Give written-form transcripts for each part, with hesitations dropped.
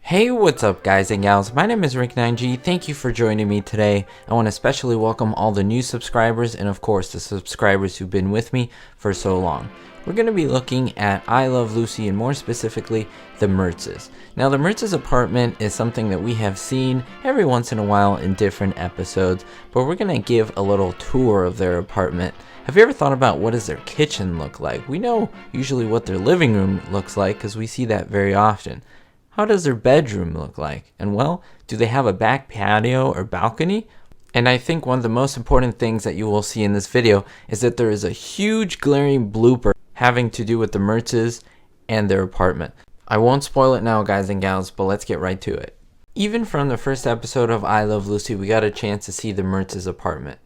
Hey, what's up guys and gals, my name is Ricknineg. Thank you for joining me today. I want to especially welcome all the new subscribers and of course the subscribers who've been with me for so long. We're going to be looking at I Love Lucy and more specifically the Mertzes. Now the Mertzes apartment is something that we have seen every once in a while in different episodes, but we're going to give a little tour of their apartment. Have you ever thought about what does their kitchen look like? We know usually what their living room looks like because we see that very often. How does their bedroom look like? And well, do they have a back patio or balcony? And I think one of the most important things that you will see in this video is that there is a huge glaring blooper having to do with the Mertzes and their apartment. I won't spoil it now guys and gals, but let's get right to it. Even from the first episode of I Love Lucy, we got a chance to see the Mertzes apartment.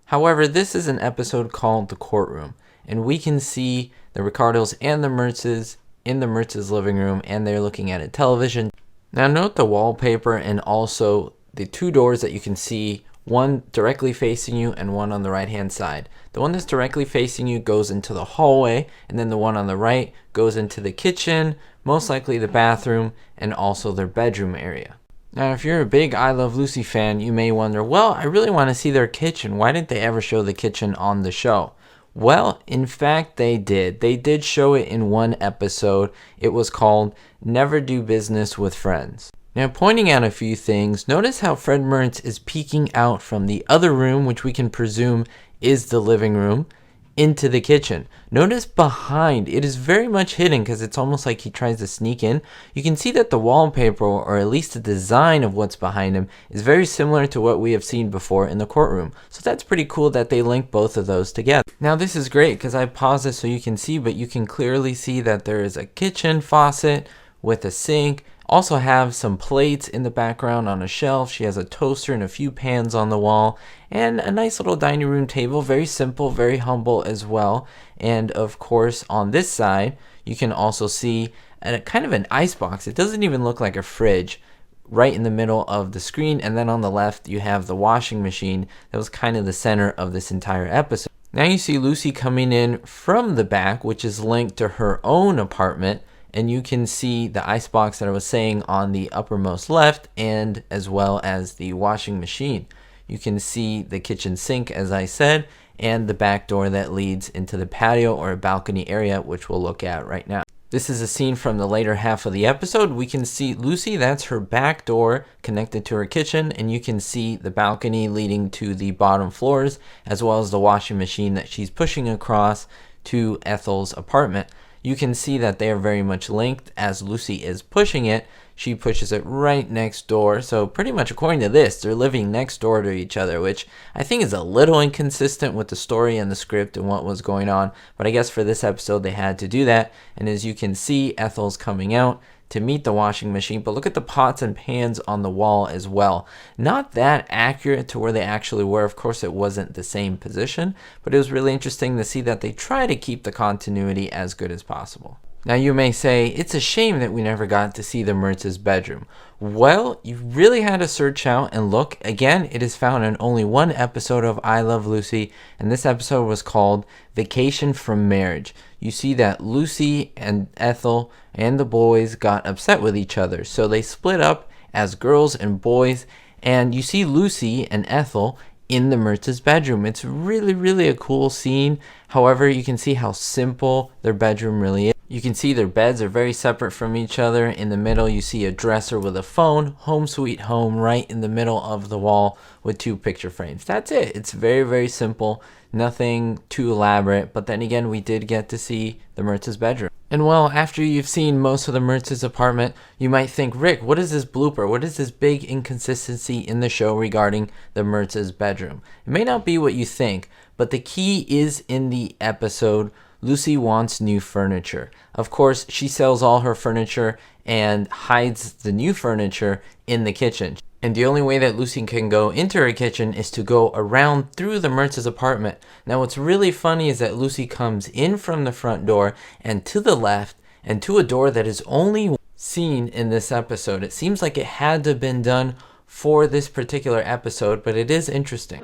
However, this is an episode called The Courtroom, and we can see the Ricardos and the Mertzes in the Mertzes living room, and they're looking at a television. Now note the wallpaper and also the two doors that you can see, one directly facing you and one on the right hand side. The one that's directly facing you goes into the hallway, and then the one on the right goes into the kitchen, most likely the bathroom, and also their bedroom area. Now if you're a big I Love Lucy fan, you may wonder, well, I really want to see their kitchen. Why didn't they ever show the kitchen on the show? Well, in fact, they did. They did show it in one episode. It was called Never Do Business with Friends. Now, pointing out a few things, notice how Fred Mertz is peeking out from the other room, which we can presume is the living room, into the kitchen. Notice behind, it is very much hidden because it's almost like he tries to sneak in. You can see that the wallpaper, or at least the design of what's behind him, is very similar to what we have seen before in the courtroom. So that's pretty cool that they link both of those together. Now this is great because I paused it so you can see, but you can clearly see that there is a kitchen faucet with a sink. Also have some plates in the background on a shelf. She has a toaster and a few pans on the wall, and a nice little dining room table, very simple, very humble as well. And of course on this side you can also see a kind of an ice box. It doesn't even look like a fridge, right in the middle of the screen. And then on the left you have the washing machine that was kind of the center of this entire episode. Now you see Lucy coming in from the back, which is linked to her own apartment. And you can see the icebox that I was saying on the uppermost left, and as well as the washing machine. You can see the kitchen sink, as I said, and the back door that leads into the patio or balcony area, which we'll look at right now. This is a scene from the later half of the episode. We can see Lucy, that's her back door connected to her kitchen, and you can see the balcony leading to the bottom floors, as well as the washing machine that she's pushing across to Ethel's apartment. You can see that they are very much linked. As Lucy is pushing it, she pushes it right next door. So pretty much according to this, they're living next door to each other, which I think is a little inconsistent with the story and the script and what was going on. But I guess for this episode, they had to do that. And as you can see, Ethel's coming out to meet the washing machine, but look at the pots and pans on the wall as well. Not that accurate to where they actually were. Of course, it wasn't the same position, but it was really interesting to see that they try to keep the continuity as good as possible. Now you may say, it's a shame that we never got to see the Mertzes' bedroom. Well, you really had to search out and look. Again, it is found in only one episode of I Love Lucy, and this episode was called Vacation from Marriage. You see that Lucy and Ethel and the boys got upset with each other, so they split up as girls and boys, and you see Lucy and Ethel in the Mertzes' bedroom. It's really a cool scene. However, you can see how simple their bedroom really is. You can see their beds are very separate from each other. In the middle, you see a dresser with a phone, home sweet home, right in the middle of the wall with two picture frames. That's it. It's very simple, nothing too elaborate. But then again, we did get to see the Mertzes' bedroom. And well, after you've seen most of the Mertzes' apartment, you might think, Rick, what is this blooper? What is this big inconsistency in the show regarding the Mertzes' bedroom? It may not be what you think, but the key is in the episode. Lucy wants new furniture. Of course, she sells all her furniture and hides the new furniture in the kitchen. And the only way that Lucy can go into her kitchen is to go around through the Mertzes' apartment. Now what's really funny is that Lucy comes in from the front door and to the left and to a door that is only seen in this episode. It seems like it had to have been done for this particular episode, but it is interesting.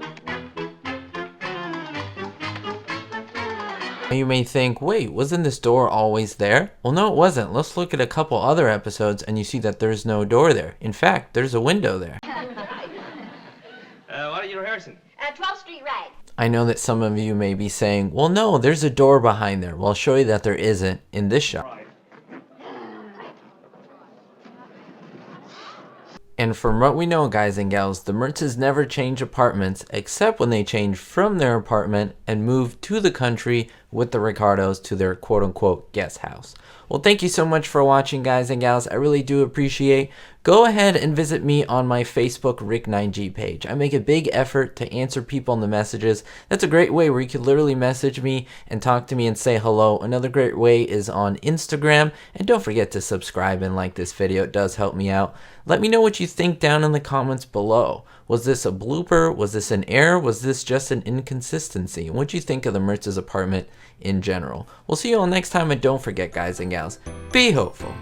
You may think, wait, wasn't this door always there? Well, no, it wasn't. Let's look at a couple other episodes and you see that there's no door there. In fact, there's a window there. What are you rehearsing? 12th Street Rag. I know that some of you may be saying, well, no, there's a door behind there. Well, I'll show you that there isn't in this shot. And from what we know, guys and gals, the Mertzes never change apartments except when they change from their apartment and move to the country with the Ricardos to their quote-unquote guest house. Well, thank you so much for watching, guys and gals. I really do appreciate. Go ahead and visit me on my Facebook Ricknineg page. I make a big effort to answer people in the messages. That's a great way where you can literally message me and talk to me and say hello. Another great way is on Instagram. And don't forget to subscribe and like this video. It does help me out. Let me know what you think down in the comments below. Was this a blooper? Was this an error? Was this just an inconsistency? What do you think of the Mertzes apartment in general? We'll see you all next time, and don't forget, guys and gals, be hopeful.